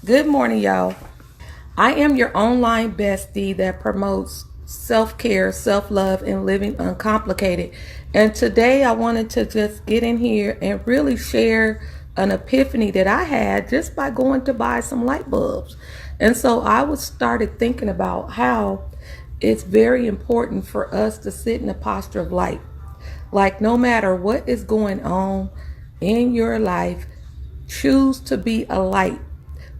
Good morning, y'all. I am your online bestie that promotes self-care, self-love, and living uncomplicated. And today I wanted to just get in here and really share an epiphany that I had just by going to buy some light bulbs. And so I was started thinking about how it's very important for us to sit in a posture of light. Like no matter what is going on in your life, choose to be a light.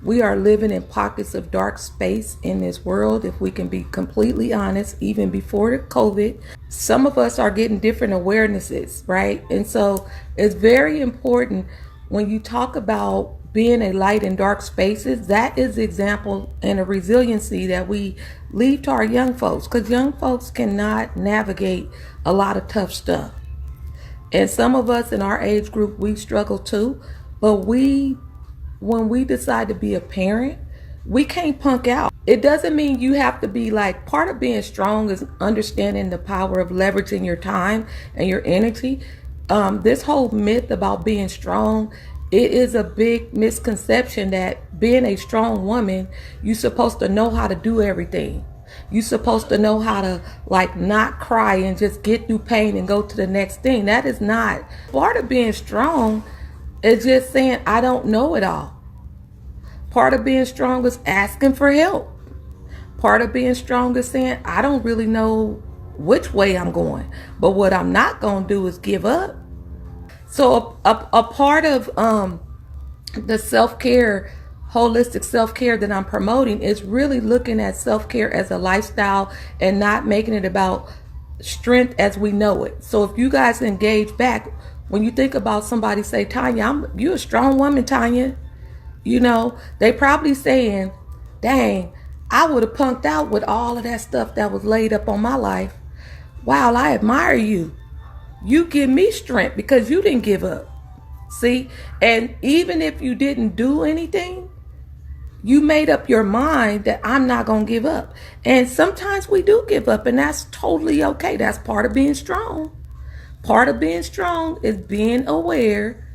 We are living in pockets of dark space in this world, if we can be completely honest, even before the COVID. Some of us are getting different awarenesses, right? And so it's very important when you talk about being a light in dark spaces, that is the example and a resiliency that we leave to our young folks, because young folks cannot navigate a lot of tough stuff. And some of us in our age group, we struggle too, but when we decide to be a parent, we can't punk out. It doesn't mean you have to be like, part of being strong is understanding the power of leveraging your time and your energy. This whole myth about being strong, it is a big misconception that being a strong woman, you're supposed to know how to do everything. You're supposed to know how to like not cry and just get through pain and go to the next thing. That is not part of being strong. It's just saying, I don't know it all. Part of being strong is asking for help. Part of being strong is saying, I don't really know which way I'm going, but what I'm not going to do is give up. So a part of the self-care, holistic self-care that I'm promoting is really looking at self-care as a lifestyle and not making it about strength as we know it. So if you guys engage back, when you think about somebody say, Tanya, you're a strong woman, Tanya. You know, they probably saying, dang, I would have punked out with all of that stuff that was laid up on my life. Wow, I admire you. You give me strength because you didn't give up. See? And even if you didn't do anything, you made up your mind that I'm not going to give up. And sometimes we do give up, and that's totally okay. That's part of being strong. Part of being strong is being aware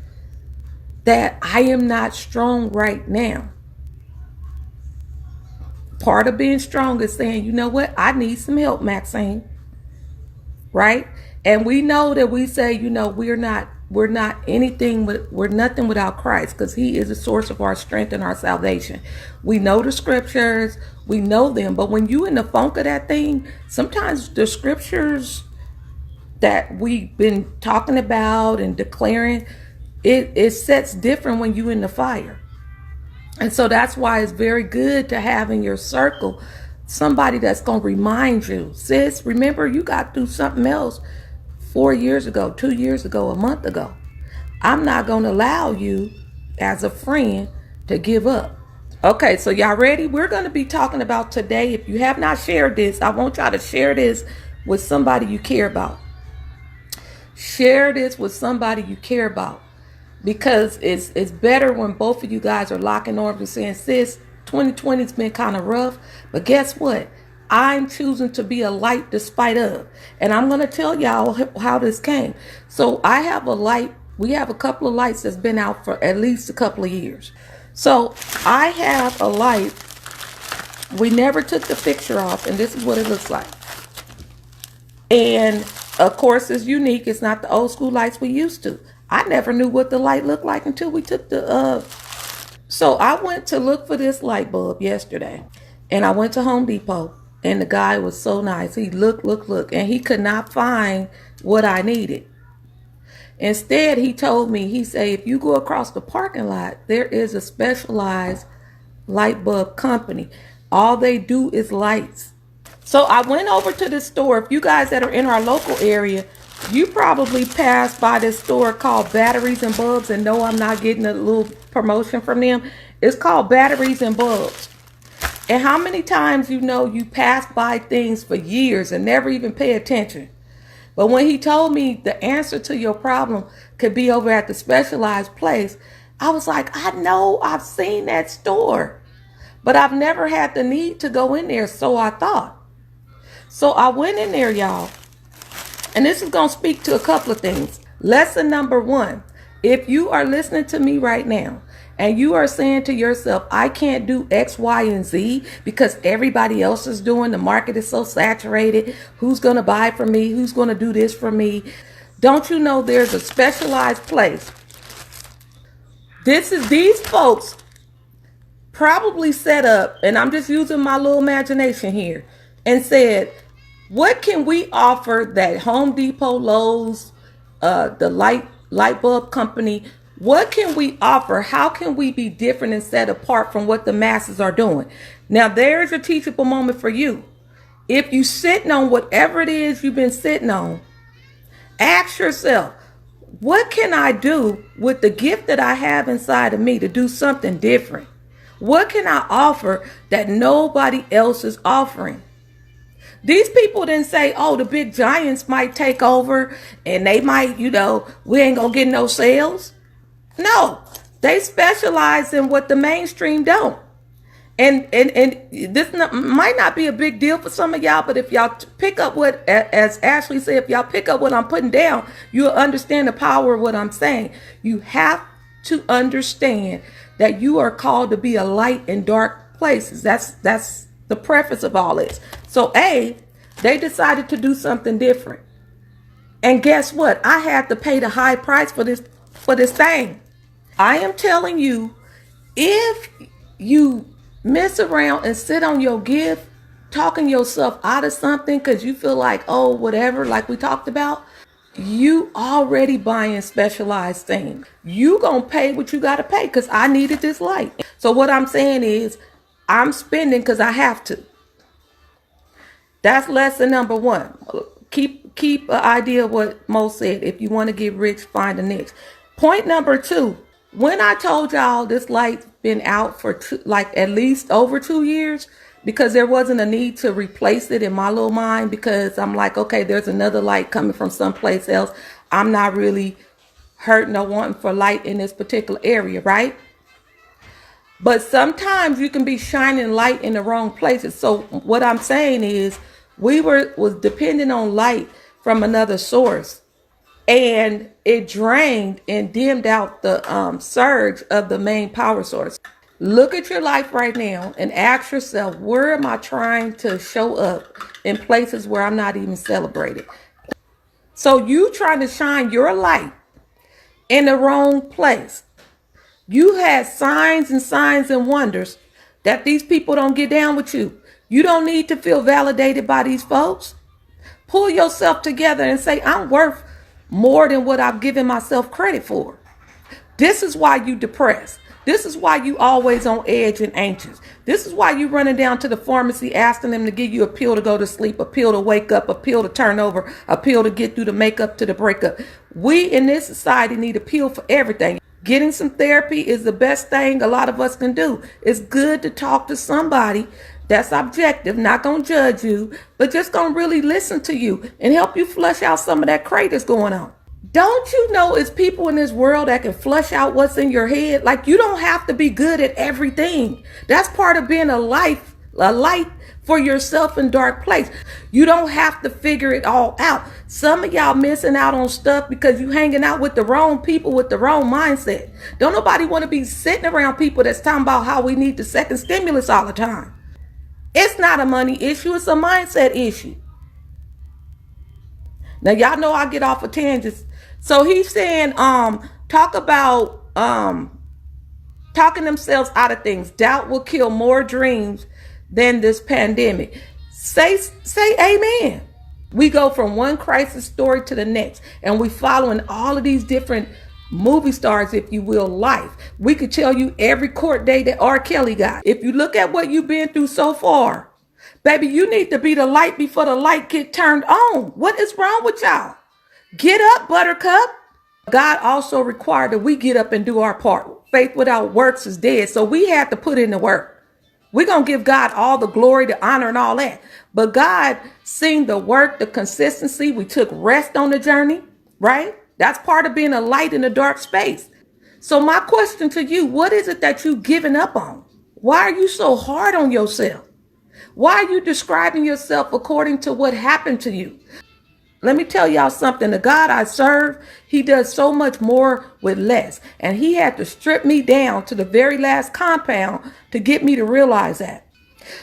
that I am not strong right now. Part of being strong is saying, you know what? I need some help, Maxine. Right? And we know that we say, you know, we're not anything, we're nothing without Christ, because he is the source of our strength and our salvation. We know the scriptures, we know them, but when you in the funk of that thing, sometimes the scriptures that we've been talking about and declaring, it sets different when you in the fire. And so that's why it's very good to have in your circle somebody that's going to remind you, sis, remember you got through something else 4 years ago, 2 years ago, a month ago. I'm not going to allow you as a friend to give up. Okay, so y'all ready? We're going to be talking about today. If you have not shared this, I want y'all to share this with somebody you care about. Share this with somebody you care about. Because it's better when both of you guys are locking arms and saying, sis, 2020's been kind of rough, but guess what? I'm choosing to be a light despite of. And I'm going to tell y'all how this came. So I have a light. We have a couple of lights that's been out for at least a couple of years. So I have a light. We never took the picture off, and this is what it looks like. And of course, it's unique. It's not the old school lights we used to. I never knew what the light looked like until we took so I went to look for this light bulb yesterday, and I went to Home Depot, and the guy was so nice. He looked, and he could not find what I needed. Instead, he told me, he said, if you go across the parking lot, there is a specialized light bulb company. All they do is lights. So I went over to this store. If you guys that are in our local area, you probably passed by this store called Batteries and Bulbs, and no, I'm not getting a little promotion from them. It's called Batteries and Bulbs. And how many times you pass by things for years and never even pay attention? But when he told me the answer to your problem could be over at the specialized place, I was like, I know I've seen that store, but I've never had the need to go in there, so I thought. So I went in there, y'all. And this is going to speak to a couple of things. Lesson number 1. If you are listening to me right now and you are saying to yourself, I can't do X, Y, and Z because everybody else is doing, the market is so saturated. Who's going to buy from me? Who's going to do this for me? Don't you know there's a specialized place? These folks probably set up, and I'm just using my little imagination here, and said, what can we offer that Home Depot, Lowe's, the light bulb company, what can we offer? How can we be different and set apart from what the masses are doing? Now, there's a teachable moment for you. If you sitting on whatever it is you've been sitting on, ask yourself, what can I do with the gift that I have inside of me to do something different? What can I offer that nobody else is offering? These people didn't say, oh, the big giants might take over and they might, we ain't gonna get no sales. No, they specialize in what the mainstream don't. And this might not be a big deal for some of y'all, but if y'all pick up what, as Ashley said, if y'all pick up what I'm putting down, you'll understand the power of what I'm saying. You have to understand that you are called to be a light in dark places. That's the preface of all this. So they decided to do something different. And guess what? I had to pay the high price for this thing. I am telling you, if you mess around and sit on your gift, talking yourself out of something because you feel like, oh, whatever, like we talked about, you already buying specialized things. You gonna pay what you gotta pay because I needed this light. So what I'm saying is, I'm spending because I have to. That's lesson number one. Keep an idea of what Mo said. If you want to get rich, find a niche. Point number two. When I told y'all this light's been out for at least over 2 years, because there wasn't a need to replace it in my little mind, because I'm like, okay, there's another light coming from someplace else. I'm not really hurting or wanting for light in this particular area, right? But sometimes you can be shining light in the wrong places. So what I'm saying is, was depending on light from another source, and it drained and dimmed out the surge of the main power source. Look at your life right now and ask yourself, where am I trying to show up in places where I'm not even celebrated? So you trying to shine your light in the wrong place. You had signs and wonders that these people don't get down with you. You don't need to feel validated by these folks. Pull yourself together and say, I'm worth more than what I've given myself credit for. This is why you depressed. This is why you always on edge and anxious. This is why you running down to the pharmacy asking them to give you a pill to go to sleep, a pill to wake up, a pill to turn over, a pill to get through the makeup to the breakup. We in this society need a pill for everything. Getting some therapy is the best thing a lot of us can do. It's good to talk to somebody that's objective, not going to judge you, but just going to really listen to you and help you flush out some of that crate that's going on. Don't you know it's people in this world that can flush out what's in your head? Like, you don't have to be good at everything. That's part of being a light for yourself in dark place. You don't have to figure it all out. Some of y'all missing out on stuff because you hanging out with the wrong people with the wrong mindset. Don't nobody want to be sitting around people that's talking about how we need the second stimulus all the time. It's not a money issue. It's a mindset issue. Now, y'all know I get off of tangents. So he's saying, talk about talking themselves out of things. Doubt will kill more dreams than this pandemic. Say amen. We go from one crisis story to the next, and we following all of these different movie stars, if you will, life. We could tell you every court date that R. Kelly got. If you look at what you've been through so far, baby, you need to be the light before the light get turned on. What is wrong with y'all? Get up, buttercup. God also required that we get up and do our part. Faith without works is dead. So we have to put in the work. We're going to give God all the glory, the honor, and all that. But God seen the work, the consistency. We took rest on the journey, right? That's part of being a light in a dark space. So my question to you, what is it that you've given up on? Why are you so hard on yourself? Why are you describing yourself according to what happened to you? Let me tell y'all something. The God I serve, he does so much more with less. And he had to strip me down to the very last compound to get me to realize that.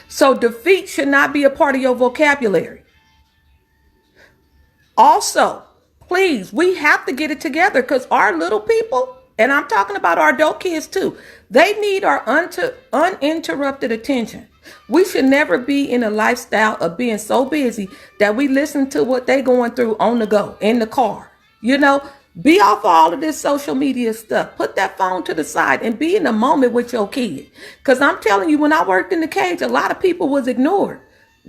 So defeat should not be a part of your vocabulary. Also, please, we have to get it together because our little people, and I'm talking about our adult kids too, they need our uninterrupted attention. We should never be in a lifestyle of being so busy that we listen to what they going through on the go, in the car. You know, be off all of this social media stuff. Put that phone to the side and be in the moment with your kid. Because I'm telling you, when I worked in the cage, a lot of people was ignored.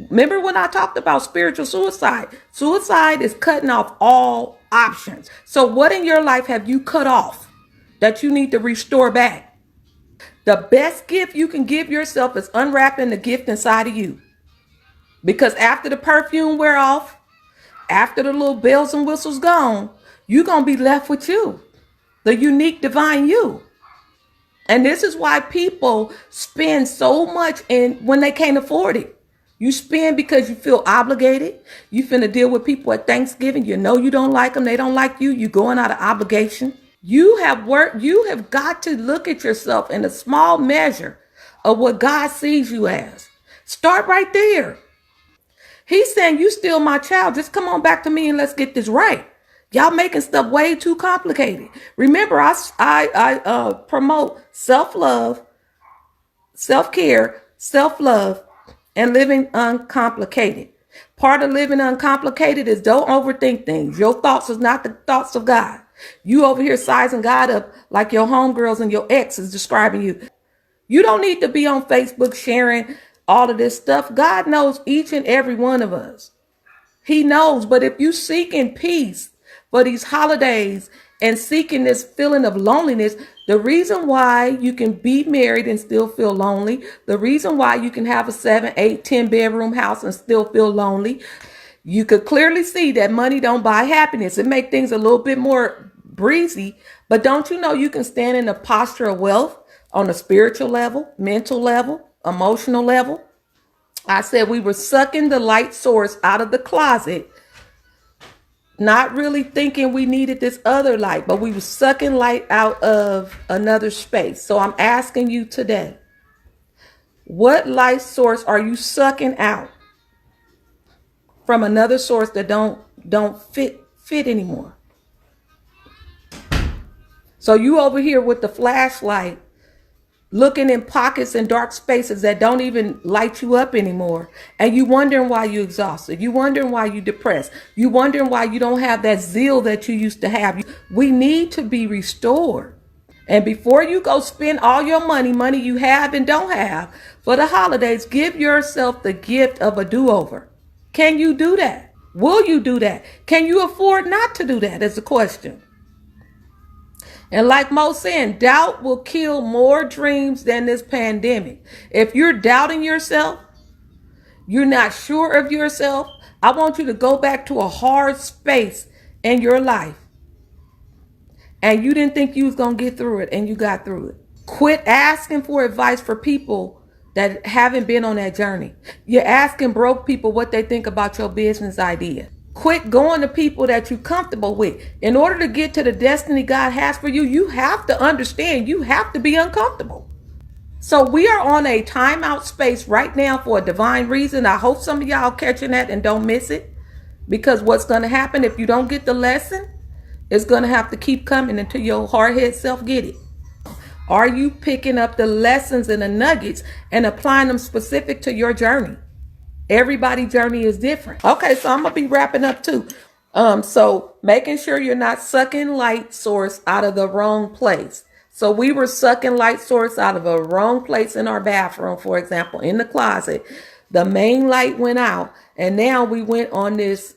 Remember when I talked about spiritual suicide? Suicide is cutting off all options. So what in your life have you cut off that you need to restore back? The best gift you can give yourself is unwrapping the gift inside of you. Because after the perfume wear off, after the little bells and whistles gone, you're going to be left with you, the unique divine you. And this is why people spend so much when they can't afford it. You spend because you feel obligated. You finna deal with people at Thanksgiving. You know you don't like them. They don't like you. You going out of obligation. You have worked. You have got to look at yourself in a small measure of what God sees you as. Start right there. He's saying, you still my child. Just come on back to me and let's get this right. Y'all making stuff way too complicated. Remember, I promote self-love, self-care, self-love, and living uncomplicated. Part of living uncomplicated is don't overthink things. Your thoughts is not the thoughts of God. You over here sizing God up like your homegirls and your ex is describing you. You don't need to be on Facebook sharing all of this stuff. God knows each and every one of us. He knows. But if you seeking peace for these holidays and seeking this feeling of loneliness, the reason why you can be married and still feel lonely, the reason why you can have a 7, 8, 10 bedroom house and still feel lonely, you could clearly see that money don't buy happiness. It make things a little bit more breezy, but don't you know you can stand in a posture of wealth on a spiritual level, mental level, emotional level? I said we were sucking the light source out of the closet, not really thinking we needed this other light, but we were sucking light out of another space. So I'm asking you today, what light source are you sucking out from another source that don't fit anymore? So you over here with the flashlight looking in pockets and dark spaces that don't even light you up anymore. And you wondering why you exhausted. You wondering why you depressed. You wondering why you don't have that zeal that you used to have. We need to be restored. And before you go spend all your money you have and don't have for the holidays, give yourself the gift of a do-over. Can you do that? Will you do that? Can you afford not to do that is the question. And like Mo saying, doubt will kill more dreams than this pandemic. If you're doubting yourself, you're not sure of yourself, I want you to go back to a hard space in your life. And you didn't think you was going to get through it, and you got through it. Quit asking for advice for people that haven't been on that journey. You're asking broke people what they think about your business idea. Quit going to people that you're comfortable with. In order to get to the destiny God has for you, you have to understand you have to be uncomfortable. So we are on a timeout space right now for a divine reason. I hope some of y'all catching that and don't miss it. Because what's going to happen if you don't get the lesson, it's going to have to keep coming until your hard-headed self get it. Are you picking up the lessons and the nuggets and applying them specific to your journey? Everybody's journey is different. Okay, so I'm going to be wrapping up too. So making sure you're not sucking light source out of the wrong place. So we were sucking light source out of a wrong place in our bathroom, for example, in the closet. The main light went out, and now we went on this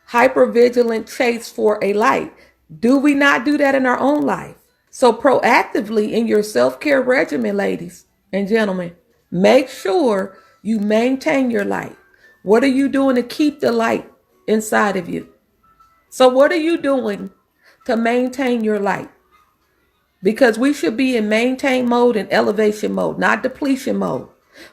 hypervigilant chase for a light. Do we not do that in our own life? So proactively in your self-care regimen, ladies and gentlemen, make sure you maintain your light. What are you doing to keep the light inside of you? So what are you doing to maintain your light? Because we should be in maintain mode and elevation mode, not depletion mode.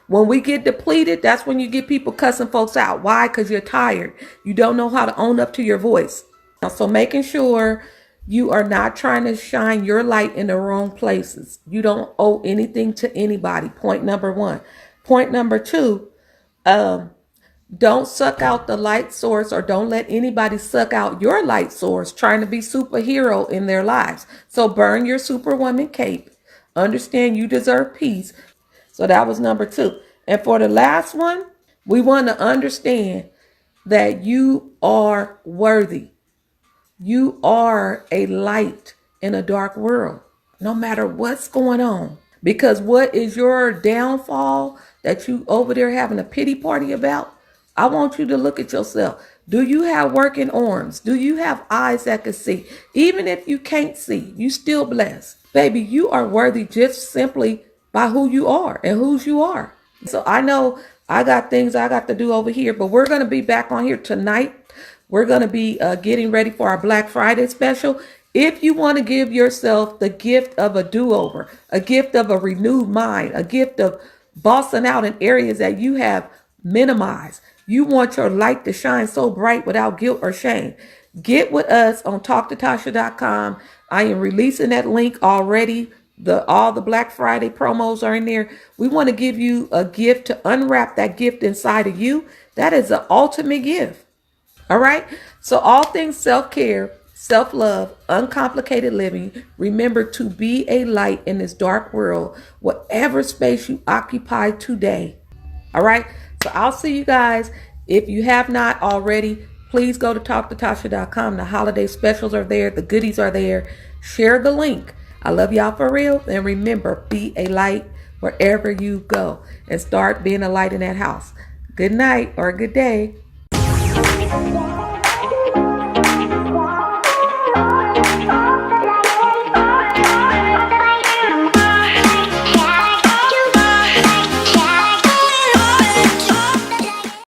When we get depleted, that's when you get people cussing folks out. Why? Because you're tired. You don't know how to own up to your voice. So making sure you are not trying to shine your light in the wrong places. You don't owe anything to anybody. Point number one. Point number two, don't suck out the light source, or don't let anybody suck out your light source trying to be superhero in their lives. So burn your superwoman cape. Understand you deserve peace. So that was number two. And for the last one, we want to understand that you are worthy. You are a light in a dark world, no matter what's going on. Because what is your downfall that you over there having a pity party about? I want you to look at yourself. Do you have working arms? Do you have eyes that can see? Even if you can't see, you still blessed. Baby, you are worthy just simply by who you are and whose you are. So I know I got things I got to do over here, but we're going to be back on here tonight. We're going to be getting ready for our Black Friday special. If you want to give yourself the gift of a do-over, a gift of a renewed mind, a gift of bossing out in areas that you have minimized, you want your light to shine so bright without guilt or shame, get with us on Talk2Tasha.com. I am releasing that link already. All the Black Friday promos are in there. We want to give you a gift to unwrap that gift inside of you. That is the ultimate gift. All right. So all things self-care, self-love, uncomplicated living. Remember to be a light in this dark world, whatever space you occupy today. All right. So I'll see you guys. If you have not already, please go to Talk2Tasha.com. The holiday specials are there. The goodies are there. Share the link. I love y'all for real. And remember, be a light wherever you go and start being a light in that house. Good night or good day.